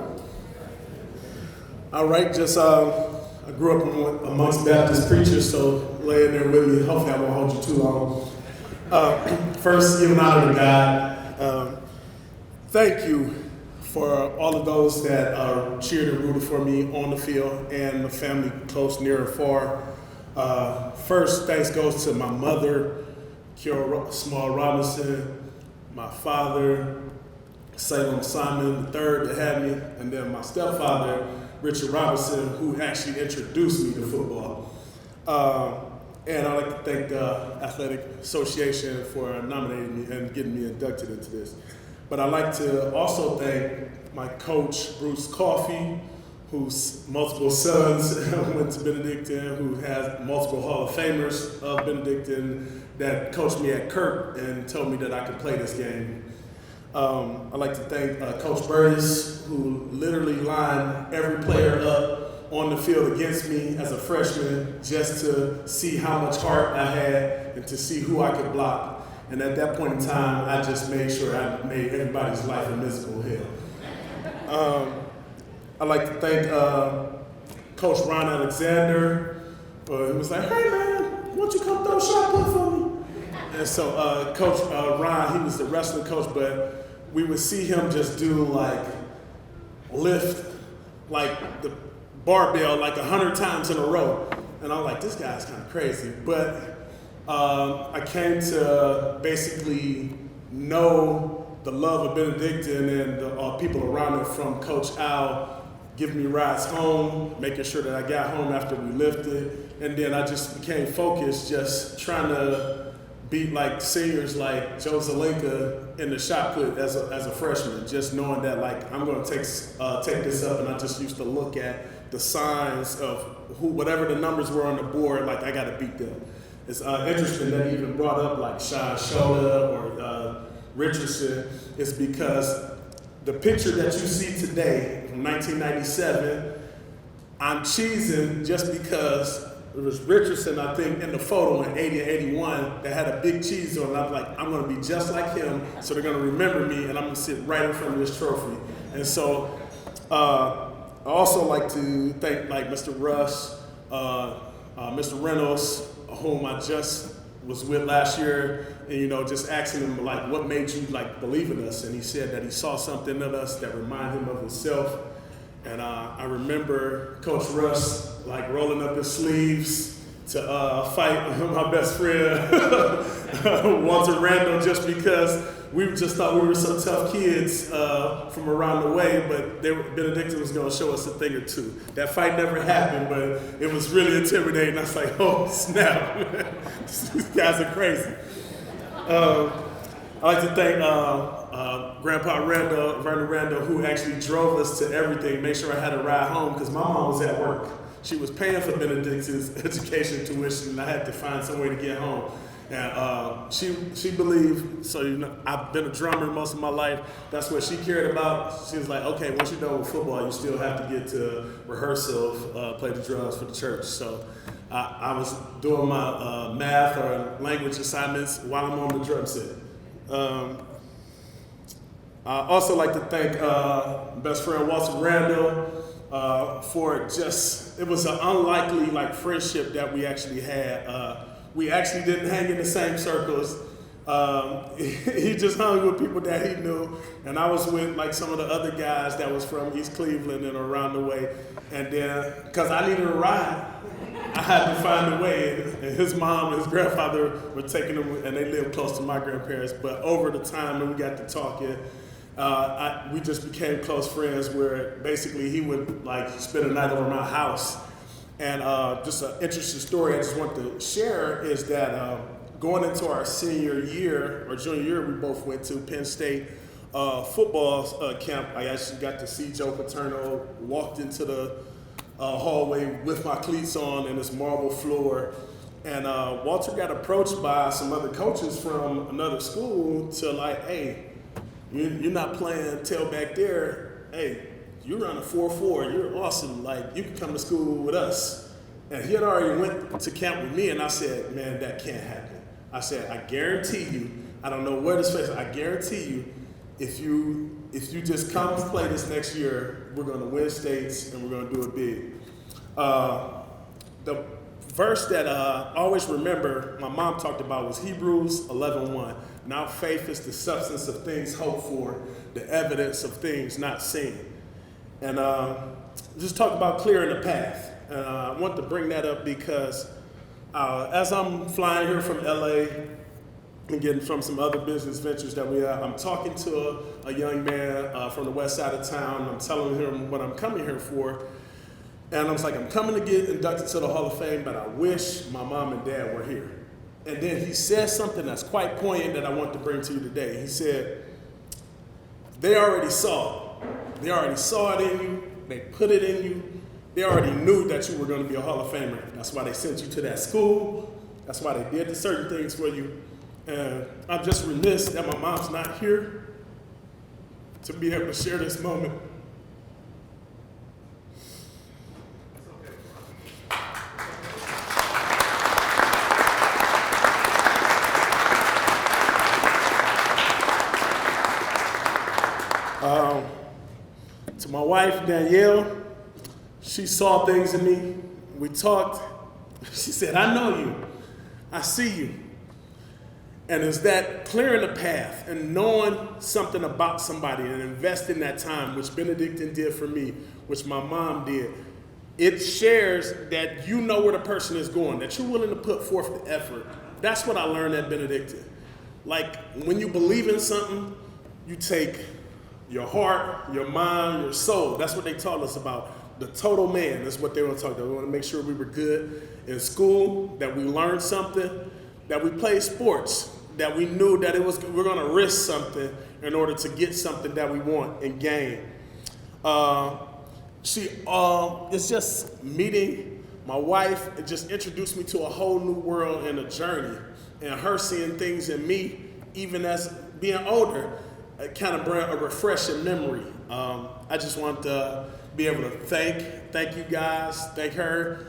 All right, I grew up amongst Baptist preachers, so lay in there with me. Hopefully I won't hold you too long. First, give an honor to God. Thank you for all of those that cheered and rooted for me on the field and the family close, near, and far. First, thanks goes to my mother, Kira Small Robinson, my father, Salem Simon III that had me, and then my stepfather, Richard Robinson, who actually introduced me to football. And I'd like to thank the Athletic Association for nominating me and getting me inducted into this. But I'd like to also thank my coach, Bruce Coffey, whose multiple sons went to Benedictine, who has multiple Hall of Famers of Benedictine, that coached me at Kirk and told me that I could play this game. I'd like to thank Coach Burtis, who literally lined every player up on the field against me as a freshman just to see how much heart I had and to see who I could block. And at that point in time, I just made sure I made everybody's life a miserable hell. I'd like to thank Coach Ron Alexander, who was like, "Hey man, why don't you come throw a shot put for me?" And so Coach Ron, he was the wrestling coach, but we would see him just do lift the barbell 100 times in a row. And I'm like, this guy's kind of crazy. But I came to basically know the love of Benedictine and the people around it from Coach Al giving me rides home, making sure that I got home after we lifted. And then I just became focused, just trying to beat seniors like Joe Zelenka in the shot put as a freshman, just knowing that I'm going to take this up. And I just used to look at the signs of whatever the numbers were on the board, I got to beat them. It's interesting that he even brought up Sean Shoda or Richardson. It's because the picture that you see today from 1997, I'm cheesing just because it was Richardson, I think, in the photo in 80 and 81 that had a big cheese on it. I'm like, I'm going to be just like him, so they're going to remember me, and I'm going to sit right in front of this trophy. And so I also like to thank Mr. Russ, Mr. Reynolds, whom I just was with last year, and just asking him what made you believe in us, and he said that he saw something in us that reminded him of himself. And I remember Coach Russ rolling up his sleeves to fight my best friend Walter Randall, just because we just thought we were some tough kids from around the way, but Benedictine was going to show us a thing or two. That fight never happened, but it was really intimidating. I was like, oh, snap. These guys are crazy. I'd like to thank Grandpa Vernon Randall, who actually drove us to everything, made sure I had a ride home, because my mom was at work. She was paying for Benedictine's education tuition, and I had to find some way to get home. And she believed, so I've been a drummer most of my life. That's what she cared about. She was like, okay, once you're done with football, you still have to get to rehearsal, play the drums for the church. So I was doing my math or language assignments while I'm on the drum set. I also like to thank best friend Walter Randall for just, it was an unlikely friendship that we actually had. We actually didn't hang in the same circles. He just hung with people that he knew, and I was with some of the other guys that was from East Cleveland and around the way. And then, because I needed a ride, I had to find a way. And his mom and his grandfather were taking him, and they lived close to my grandparents. But over the time that we got to talking, we just became close friends, where basically he would spend a night over my house. And just an interesting story I just want to share is that going into our senior year or junior year, we both went to Penn State football camp. I actually got to see Joe Paterno, walked into the hallway with my cleats on and this marble floor. And Walter got approached by some other coaches from another school to hey, you're not playing tailback there. Hey, you run a 4.4, you're awesome. You can come to school with us. And he had already went to camp with me, and I said, man, that can't happen. I said, I guarantee you, I don't know where this face, I guarantee you, if you just come play this next year, we're gonna win states and we're gonna do it big. The verse that I always remember my mom talked about was Hebrews 11:1. Now faith is the substance of things hoped for, the evidence of things not seen. And just talk about clearing the path. I want to bring that up because as I'm flying here from LA and getting from some other business ventures that we have, I'm talking to a young man from the west side of town. I'm telling him what I'm coming here for. And I was like, I'm coming to get inducted to the Hall of Fame, but I wish my mom and dad were here. And then he said something that's quite poignant that I want to bring to you today. He said, they already saw it. They already saw it in you. They put it in you. They already knew that you were going to be a Hall of Famer. That's why they sent you to that school. That's why they did the certain things for you. And I'm just remiss that my mom's not here to be able to share this moment. To my wife, Danielle, she saw things in me. We talked. She said, I know you. I see you. And it's that clearing the path and knowing something about somebody and investing that time, which Benedictine did for me, which my mom did. It shares that you know where the person is going, that you're willing to put forth the effort. That's what I learned at Benedictine. When you believe in something, you take your heart, your mind, your soul. That's what they taught us about. The total man. That's what they were talking about. We want to make sure we were good in school, that we learned something, that we played sports, that we knew that we're going to risk something in order to get something that we want and gain. It's just meeting my wife. It just introduced me to a whole new world and a journey. And her seeing things in me, even as being older, it kind of brought a refreshing memory. I just want to be able to thank you guys, thank her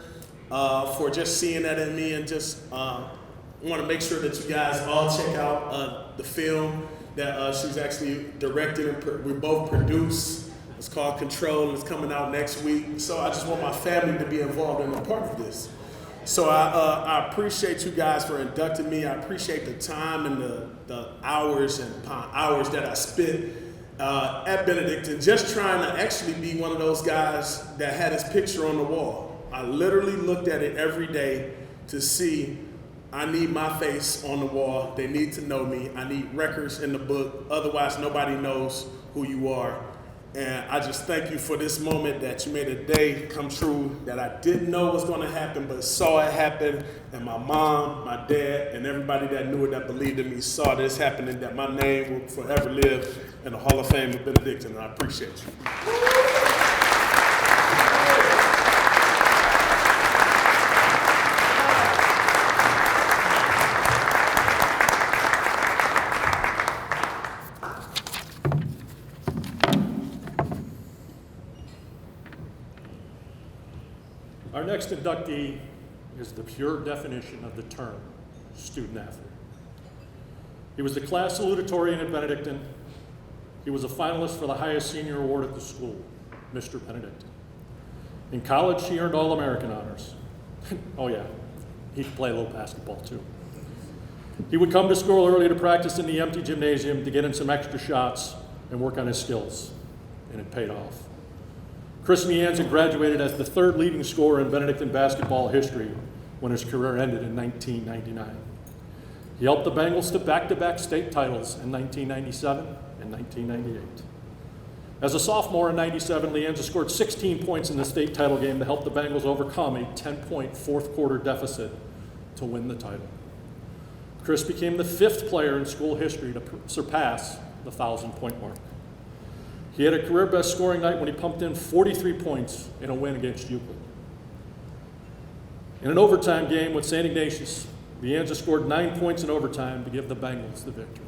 for just seeing that in me, and just want to make sure that you guys all check out the film that she's actually directed and we both produce. It's called Control, and it's coming out next week. So I just want my family to be involved and a part of this. So I appreciate you guys for inducting me. I appreciate the time and the hours and hours that I spent at Benedictine, just trying to actually be one of those guys that had his picture on the wall. I literally looked at it every day to see I need my face on the wall. They need to know me. I need records in the book. Otherwise, nobody knows who you are. And I just thank you for this moment that you made a day come true that I didn't know was going to happen, but saw it happen. And my mom, my dad, and everybody that knew it, that believed in me, saw this happening, that my name will forever live in the Hall of Fame of Benedictine, and I appreciate you. Our next inductee is the pure definition of the term student athlete. He was the class salutatorian at Benedictine. He was a finalist for the highest senior award at the school, Mr. Benedictine. In college, he earned All-American honors. Oh yeah, he could play a little basketball too. He would come to school early to practice in the empty gymnasium to get in some extra shots and work on his skills, and it paid off. Chris Leanza graduated as the third leading scorer in Benedictine basketball history when his career ended in 1999. He helped the Bengals to back-to-back state titles in 1997 and 1998. As a sophomore in 97, Leanza scored 16 points in the state title game to help the Bengals overcome a 10-point fourth quarter deficit to win the title. Chris became the fifth player in school history to surpass the 1,000-point mark. He had a career-best scoring night when he pumped in 43 points in a win against Euclid. In an overtime game with St. Ignatius, Leanza scored 9 points in overtime to give the Bengals the victory.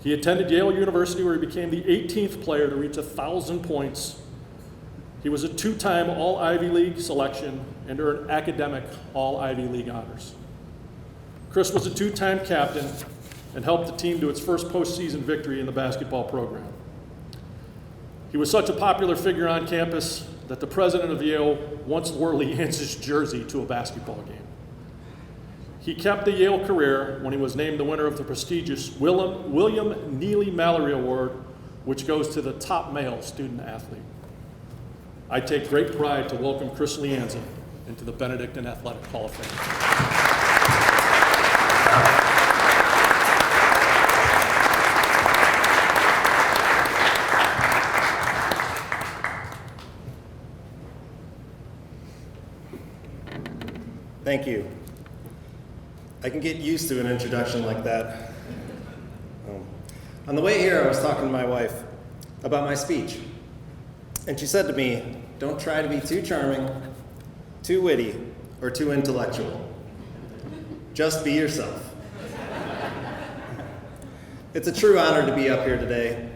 He attended Yale University, where he became the 18th player to reach 1,000 points. He was a two-time All-Ivy League selection and earned academic All-Ivy League honors. Chris was a two-time captain and helped the team to its first postseason victory in the basketball program. He was such a popular figure on campus that the president of Yale once wore Leanza's jersey to a basketball game. He kept the Yale career when he was named the winner of the prestigious William Neely Mallory Award, which goes to the top male student athlete. I take great pride to welcome Chris Leanza into the Benedictine Athletic Hall of Fame. Thank you. I can get used to an introduction like that. On the way here, I was talking to my wife about my speech. And she said to me, don't try to be too charming, too witty, or too intellectual. Just be yourself. It's a true honor to be up here today,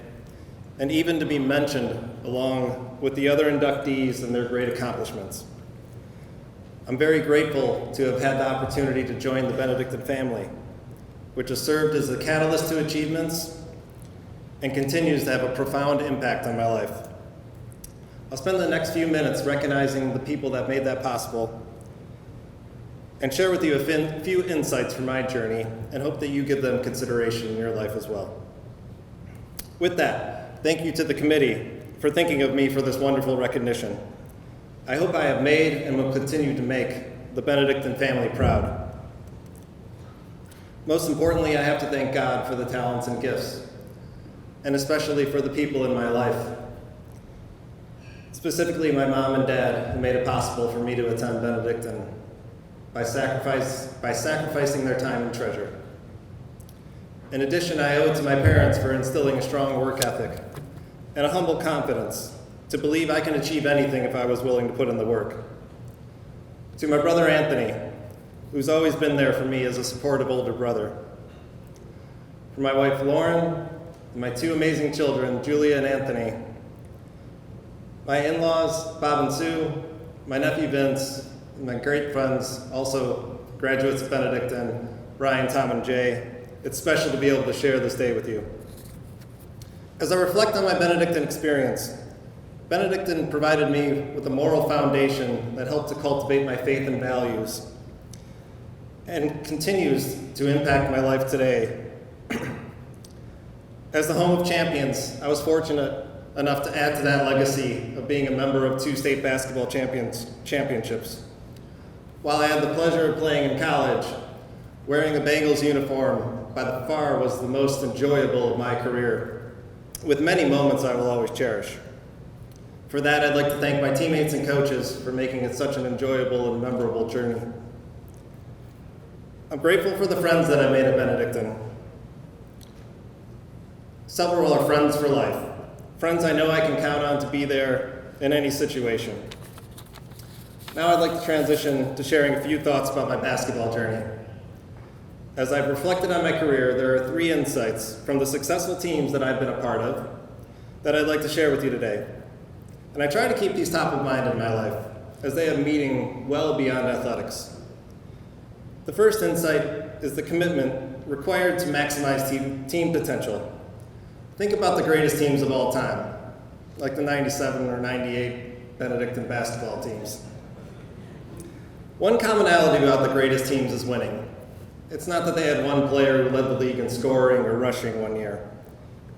and even to be mentioned along with the other inductees and their great accomplishments. I'm very grateful to have had the opportunity to join the Benedictine family, which has served as a catalyst to achievements and continues to have a profound impact on my life. I'll spend the next few minutes recognizing the people that made that possible and share with you a few insights from my journey and hope that you give them consideration in your life as well. With that, thank you to the committee for thinking of me for this wonderful recognition. I hope I have made and will continue to make the Benedictine family proud. Most importantly, I have to thank God for the talents and gifts, and especially for the people in my life. Specifically, my mom and dad, who made it possible for me to attend Benedictine by sacrificing their time and treasure. In addition, I owe it to my parents for instilling a strong work ethic and a humble confidence to believe I can achieve anything if I was willing to put in the work. To my brother Anthony, who's always been there for me as a supportive older brother. For my wife Lauren, and my two amazing children, Julia and Anthony. My in-laws, Bob and Sue, my nephew Vince, and my great friends, also graduates of Benedictine, Brian, Tom, and Jay. It's special to be able to share this day with you. As I reflect on my Benedictine experience, Benedictine provided me with a moral foundation that helped to cultivate my faith and values and continues to impact my life today. As the home of champions, I was fortunate enough to add to that legacy of being a member of 2 state basketball championships. while I had the pleasure of playing in college, wearing a Bengals uniform by far was the most enjoyable of my career, with many moments I will always cherish. For that, I'd like to thank my teammates and coaches for making it such an enjoyable and memorable journey. I'm grateful for the friends that I made at Benedictine. Several are friends for life, friends I know I can count on to be there in any situation. Now I'd like to transition to sharing a few thoughts about my basketball journey. As I've reflected on my career, there are 3 insights from the successful teams that I've been a part of that I'd like to share with you today. And I try to keep these top of mind in my life, as they have meaning well beyond athletics. The first insight is the commitment required to maximize team potential. Think about the greatest teams of all time, like the 97 or 98 Benedictine basketball teams. One commonality about the greatest teams is winning. It's not that they had one player who led the league in scoring or rushing one year.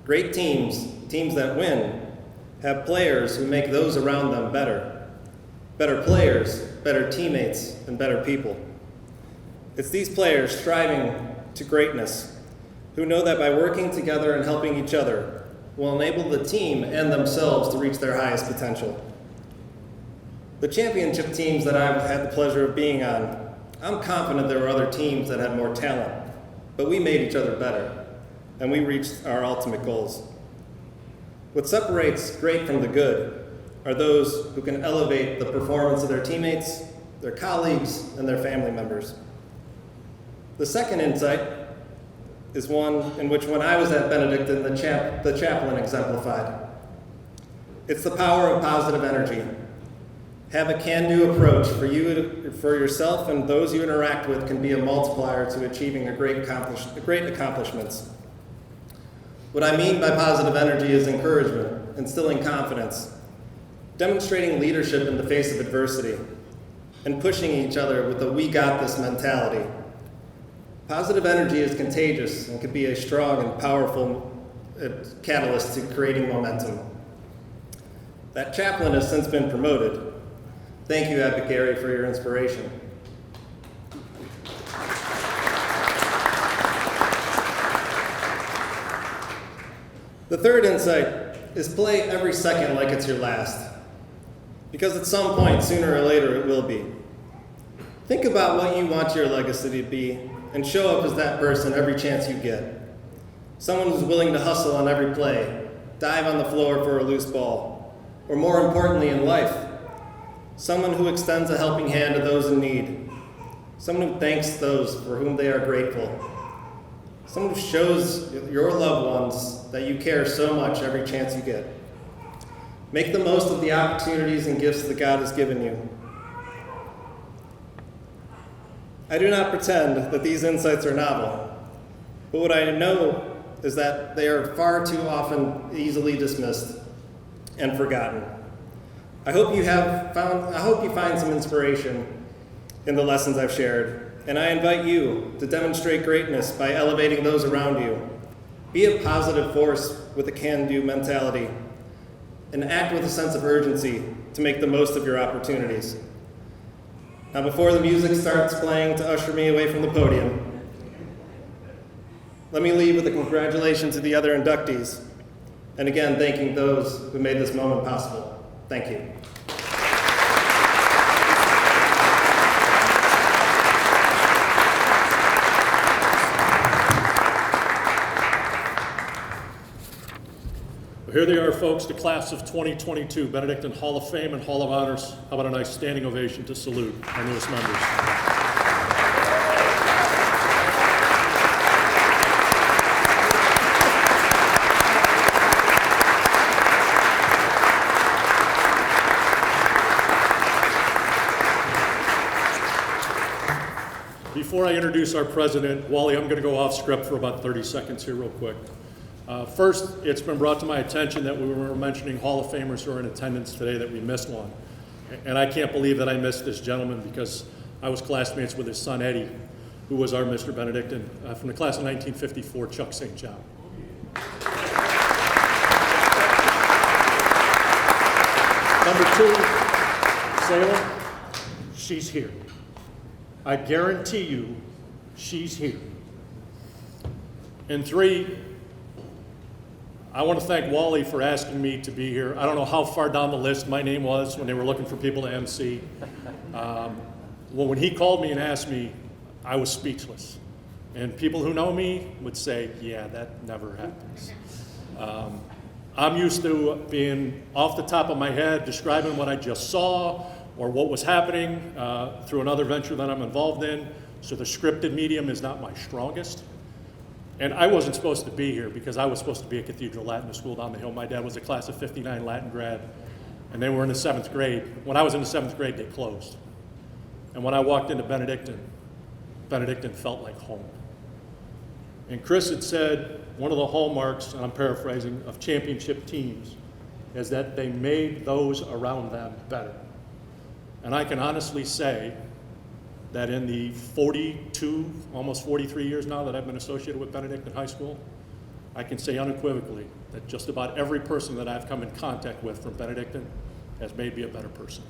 Great teams, teams that win, have players who make those around them better. Better players, better teammates, and better people. It's these players striving to greatness who know that by working together and helping each other will enable the team and themselves to reach their highest potential. The championship teams that I've had the pleasure of being on, I'm confident there were other teams that had more talent, but we made each other better, and we reached our ultimate goals. What separates great from the good are those who can elevate the performance of their teammates, their colleagues, and their family members. The second insight is one in which when I was at Benedictine, the chaplain exemplified. It's the power of positive energy. Have a can-do approach for yourself, and those you interact with can be a multiplier to achieving great accomplishments. What I mean by positive energy is encouragement, instilling confidence, demonstrating leadership in the face of adversity, and pushing each other with a "we got this" mentality. Positive energy is contagious and can be a strong and powerful catalyst to creating momentum. That chaplain has since been promoted. Thank you, Abbot Gary, for your inspiration. The third insight is play every second like it's your last, because at some point, sooner or later, it will be. Think about what you want your legacy to be and show up as that person every chance you get. Someone who's willing to hustle on every play, dive on the floor for a loose ball, or more importantly in life, someone who extends a helping hand to those in need, someone who thanks those for whom they are grateful, someone who shows your loved ones that you care so much every chance you get. Make the most of the opportunities and gifts that God has given you. I do not pretend that these insights are novel, but what I know is that they are far too often easily dismissed and forgotten. I hope you find some inspiration in the lessons I've shared, and I invite you to demonstrate greatness by elevating those around you. Be a positive force with a can-do mentality, and act with a sense of urgency to make the most of your opportunities. Now, before the music starts playing to usher me away from the podium, let me leave with a congratulations to the other inductees, and again, thanking those who made this moment possible. Thank you. Well, here they are, folks, the class of 2022, Benedictine Hall of Fame and Hall of Honors. How about a nice standing ovation to salute our newest members. Before I introduce our president, Wally, I'm going to go off script for about 30 seconds here real quick. First, it's been brought to my attention that we were mentioning Hall of Famers who are in attendance today that we missed one. And I can't believe that I missed this gentleman because I was classmates with his son, Eddie, who was our Mr. Benedictine from the class of 1954, Chuck St. John. Number 2, Salem, she's here. I guarantee you she's here. And 3, I want to thank Wally for asking me to be here. I don't know how far down the list my name was when they were looking for people to MC. Well, when he called me and asked me, I was speechless. And people who know me would say, yeah, that never happens. I'm used to being off the top of my head, describing what I just saw or what was happening through another venture that I'm involved in. So the scripted medium is not my strongest. And I wasn't supposed to be here because I was supposed to be at Cathedral Latin School down the hill. My dad was a class of 59 Latin grad, and they were in the 7th grade. When I was in the 7th grade, they closed. And when I walked into Benedictine, Benedictine felt like home. And Chris had said one of the hallmarks, and I'm paraphrasing, of championship teams is that they made those around them better. And I can honestly say that in the 42, almost 43 years now that I've been associated with Benedictine High School, I can say unequivocally that just about every person that I've come in contact with from Benedictine has made me a better person.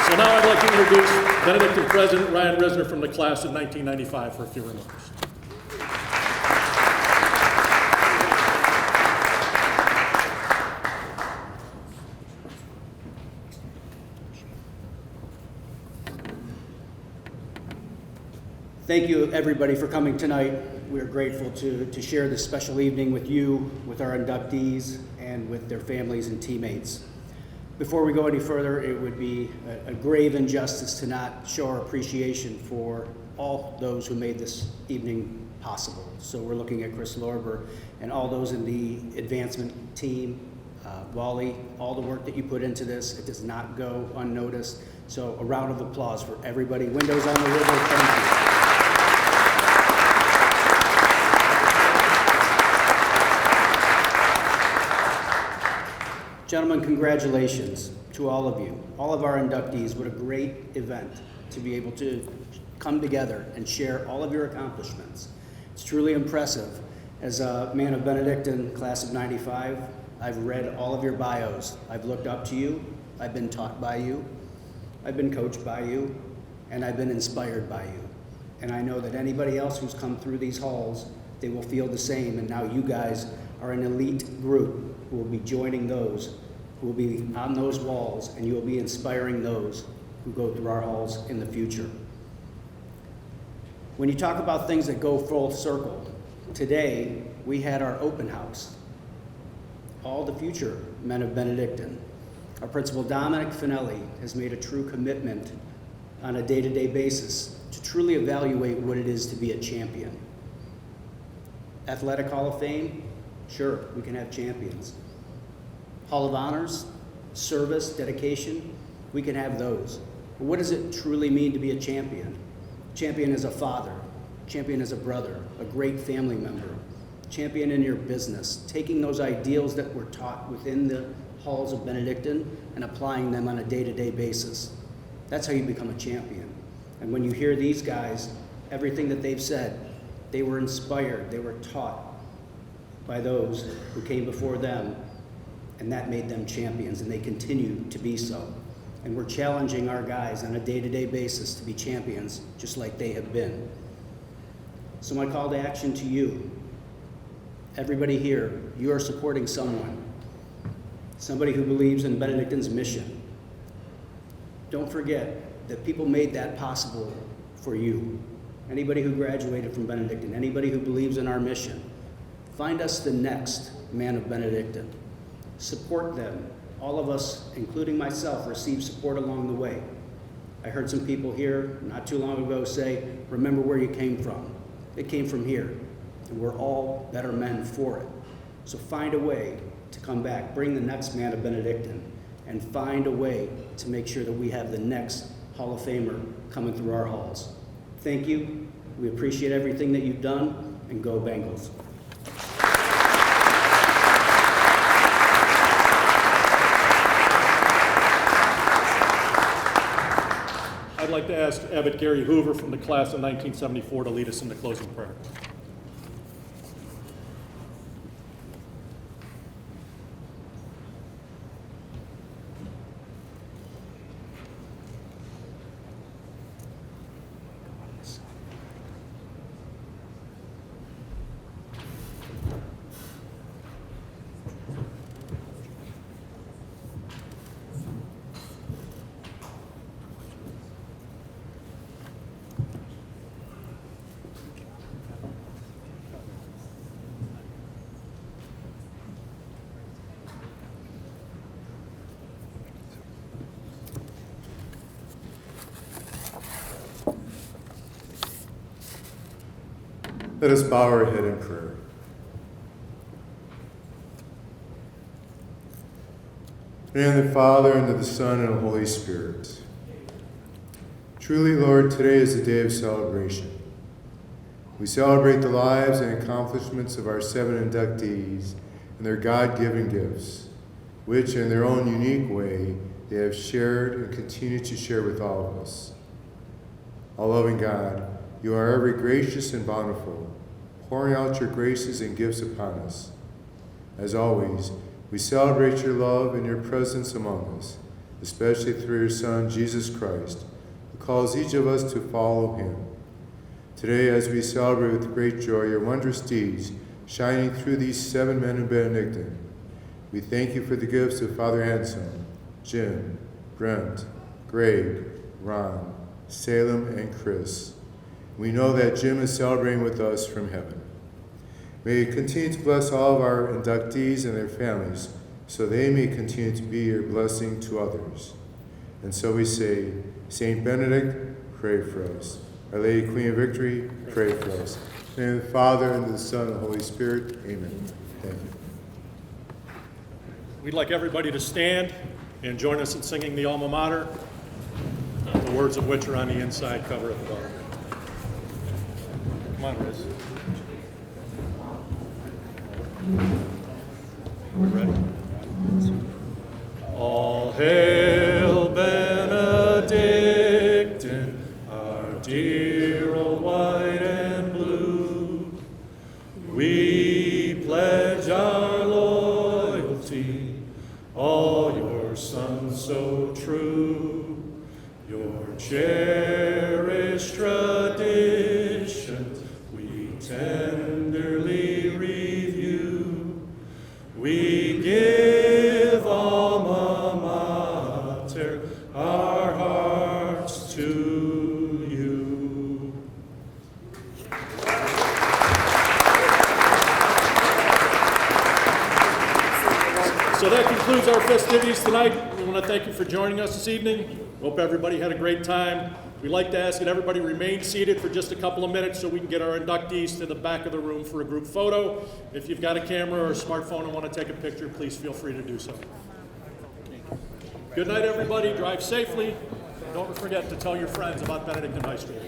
So now I'd like to introduce Benedictine President Ryan Risner from the class of 1995 for a few remarks. Thank you, everybody, for coming tonight. We're grateful to share this special evening with you, with our inductees, and with their families and teammates. Before we go any further, it would be a grave injustice to not show our appreciation for all those who made this evening possible. So we're looking at Chris Lorber and all those in the advancement team, Wally, all the work that you put into this. It does not go unnoticed. So a round of applause for everybody. Windows on the River, thank you. Gentlemen, congratulations to all of you, all of our inductees. What a great event to be able to come together and share all of your accomplishments. It's truly impressive. As a man of Benedictine, class of 95, I've read all of your bios. I've looked up to you, I've been taught by you, I've been coached by you, and I've been inspired by you. And I know that anybody else who's come through these halls, they will feel the same, and now you guys are an elite group who will be joining those who will be on those walls, and you will be inspiring those who go through our halls in the future. When you talk about things that go full circle, today we had our open house. All the future men of Benedictine. Our principal Dominic Finelli has made a true commitment on a day-to-day basis to truly evaluate what it is to be a champion. Athletic Hall of Fame, sure, we can have champions. Hall of Honors, service, dedication, we can have those. But what does it truly mean to be a champion? Champion as a father, champion as a brother, a great family member, champion in your business, taking those ideals that were taught within the halls of Benedictine and applying them on a day-to-day basis. That's how you become a champion. And when you hear these guys, everything that they've said, they were inspired, they were taught by those who came before them, and that made them champions, and they continue to be so. And we're challenging our guys on a day-to-day basis to be champions, just like they have been. So my call to action to you, everybody here, you are supporting someone, somebody who believes in Benedictine's mission. Don't forget that people made that possible for you. Anybody who graduated from Benedictine, anybody who believes in our mission, find us the next man of Benedictine. Support them. All of us, including myself, receive support along the way. I heard some people here not too long ago say, remember where you came from. It came from here, and we're all better men for it. So find a way to come back, bring the next man of Benedictine, and find a way to make sure that we have the next Hall of Famer coming through our halls. Thank you. We appreciate everything that you've done, and go Bengals. I'd like to ask Abbot Gary Hoover from the class of 1974 to lead us in the closing prayer. Let us bow our head in prayer. In the name of the Father, and of the Son, and of the Holy Spirit. Truly, Lord, today is a day of celebration. We celebrate the lives and accomplishments of our 7 inductees and their God-given gifts, which in their own unique way they have shared and continue to share with all of us. All loving God, you are ever gracious and bountiful, pouring out your graces and gifts upon us. As always, we celebrate your love and your presence among us, especially through your Son, Jesus Christ, who calls each of us to follow him. Today, as we celebrate with great joy your wondrous deeds shining through these 7 men of Benedictine, we thank you for the gifts of Father Anselm, Jim, Brent, Greg, Ron, Salem, and Chris. We know that Jim is celebrating with us from heaven. May you continue to bless all of our inductees and their families so they may continue to be your blessing to others. And so we say, Saint Benedict, pray for us. Our Lady Queen of Victory, pray for us. In the name of the Father, and of the Son, and of the Holy Spirit. Amen. Thank you. We'd like everybody to stand and join us in singing the Alma Mater, the words of which are on the inside cover at the bottom. Come on, Riz. We're ready. All hail Benedictine, our dear old white and blue. We pledge our loyalty, all your sons so true, your cherished traditions we tenderly review. We give Alma Mater our hearts to you. So that concludes our festivities tonight. We want to thank you for joining us this evening. Hope everybody had a great time. We'd like to ask that everybody remain seated for just a couple of minutes so we can get our inductees to the back of the room for a group photo. If you've got a camera or a smartphone and want to take a picture, please feel free to do so. Good night, everybody. Drive safely. Don't forget to tell your friends about Benedictine High School.